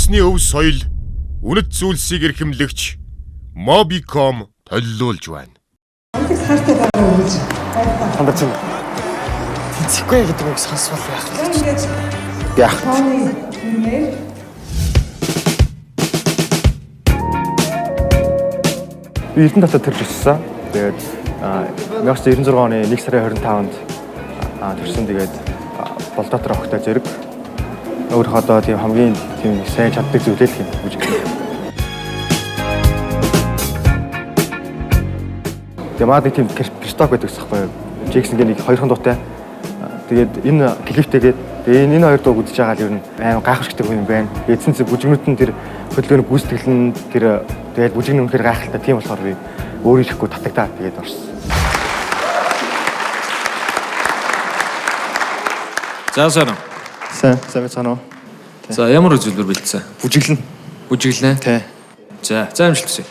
үндэсний өв соёл, үнэт зүйлсийг эрхэмлэгч Mobicom төлөвлөж байна. Хандар чинь тэнцэхгүй гэдэг үг сонсвол яах вэ? Яах вэ? Би Эрдэнэ татад төрж өссөн. Тэгээд 1996 оны 1 сарын 25-нд төрсөн. Тэгээд Болдоотор огтой зэрэг өөрөө одоо тийм хамгийн тийм сайн чаддаг зүйлээ л хийж үзэж. Тэгээд маад тийм Кристок гэдэг байхгүй юу? Джексонгийн нэг 2 дуутай. Тэгээд энэ клиптэйгээд энэ хоёр дууг үзэж байгаа л ер нь аим гайхамшигтай хүн юм байна. Эцэн зэ бүжигнүүд нь тэр хөдөлгөөний гүйцэтгэл нь тэр тэгээд бүжигний үнэхээр гайхалтай. Тийм болохоор би өөрөө ирэхгүй татагдаа тэгээд орсон. За сайн. Сайн байна уу? За ямар үзүүлбэр бэлдсэн? Бүжиглэн. Бүжиглэн. Тий. За амжилт хүсье.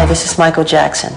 This is Michael Jackson.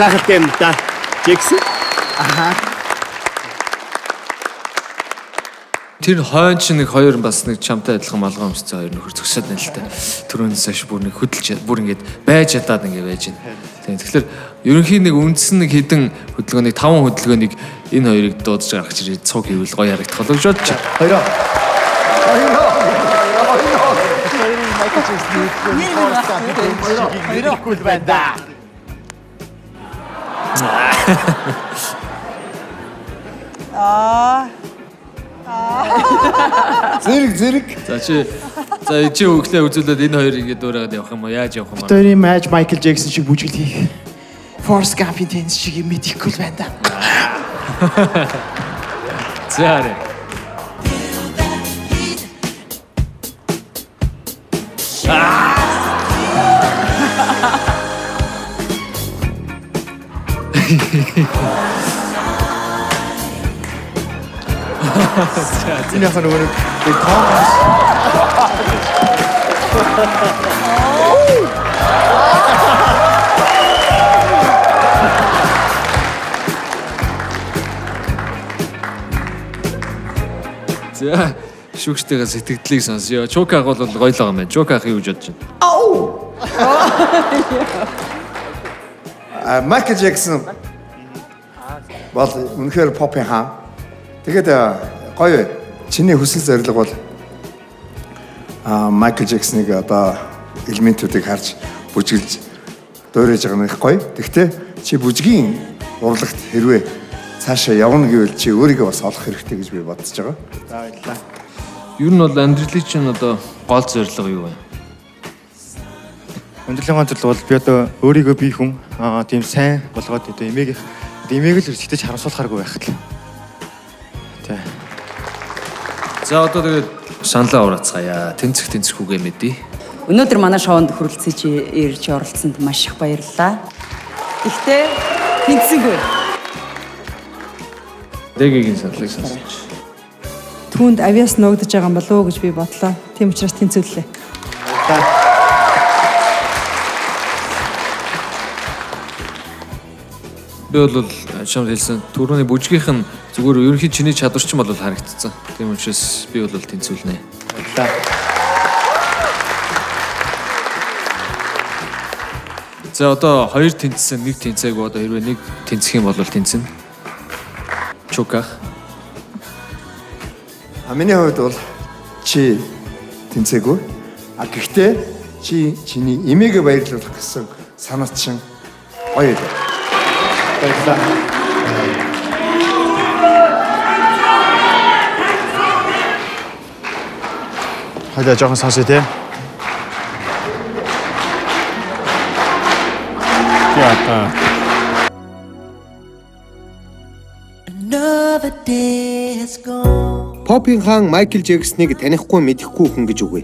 Гахалтай юм да. Джексон. Тэр хойно ч нэг хоёр бас нэг чамтай адилхан малгай өмссөн хоёр нөхөр зөксөд байна л та. Түрүүнээс хойш бүр нэг хөдөлж бүр ингэж байж чадаад ингэ байж байна. Тэгэхээр ерөнхийн нэг үндсэн нэг хідэн хөдөлгөөнийг 5 хөдөлгөөнийг энэ хоёрыг дуудаж гаргаж ирээд цуг хийвэл гоё харагдах болов гэж бодож байна. Хоёроо. Хоёроо байна. Зэрэг. За чи өглөө үзүүлээд энэ хоёр ингэ дуурайгаад явах юм уу? Яаж явах юм бэ? Тэр матч Майкл Джексон шиг бүжгэл хийх. Force Gump-ийн тэнс шиг мэдэхгүй л байна да. Заарэ. Энэ яг нэг За шүүгчтэйгээ сэтгэлдлийг сонсё. Чука ах бол гоё л байгаа юм байна. Чука ах юу гэж бодож байна? Майкл Джексон бол үнэхээр попын хаан. Тэгээд гоё чиний хүсэл зорилго бол Майкл Джексоныг одоо элементүүдийг харж бүжиглж дуурайж байгаа нь их гоё. Тэгвэл чи бүжгийн урлагт хэрвээ цаашаа явна гэвэл чи өөрийгөө бас олох хэрэгтэй гэж би бодож байгаа. За баярлалаа. Ер нь бол амьдралын чинь одоо гол зорилго юу вэ? Амьдралын зорилго бол би одоо өөрийгөө бие хүн тийм сайн болгоод одоо эмээг л сэтгэж харамсуулахааргүй байх л. Тэ. За одоо тэгээд саналаа ураацгаая. Тэнцэхүүгээ мэдээ. Өнөөдөр манай шоунд хүрэлцэж ирж оролцсонд маш их баярлалаа. Гэхдээ тэнцсэнгүй. Дэгийн саналыг сонсож. Түүнд авиас нуугдаж байгаа юм болов уу гэж би бодлоо. Тийм учраас тэнцвэрлээ. Би бол чамд хэлсэн түрүүний бүжгийнх нь зүгээр ерөнхий чиний чадварчин бол харагдсан. Тийм учраас би бол тэнцвүүлнэ. За одоо хоёр тэнцсэн, нэг тэнцээгүй одоо хэрвээ нэг тэнцэх юм бол тэнцэнэ. Чуках. Миний хувьд бол чи тэнцээгүй. Гэхдээ чиний эмээгээ баярлуулах гэсэн санаа чинь гоё дээ. Баярлалаа. Хойдоо жоохон сонсъё те. Яа. Попын хаан Майкл Джексоныг танихгүй мэдэхгүй хүн гэж үгүй.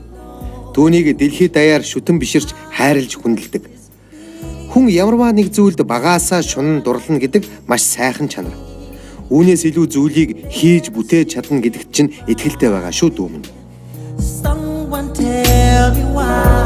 Түүнийг дэлхийд даяар шүтэн биширч хайрлж хүндэлдэг. Хүн ямарваа нэг зүйлд багаасаа шунан дурлна гэдэг маш сайхан чанар. Үүнээс илүү зүйлийг хийж бүтээж чадна гэдэгт чинь итгэлтэй байгаа шүү дүүмэн. Someone tell me why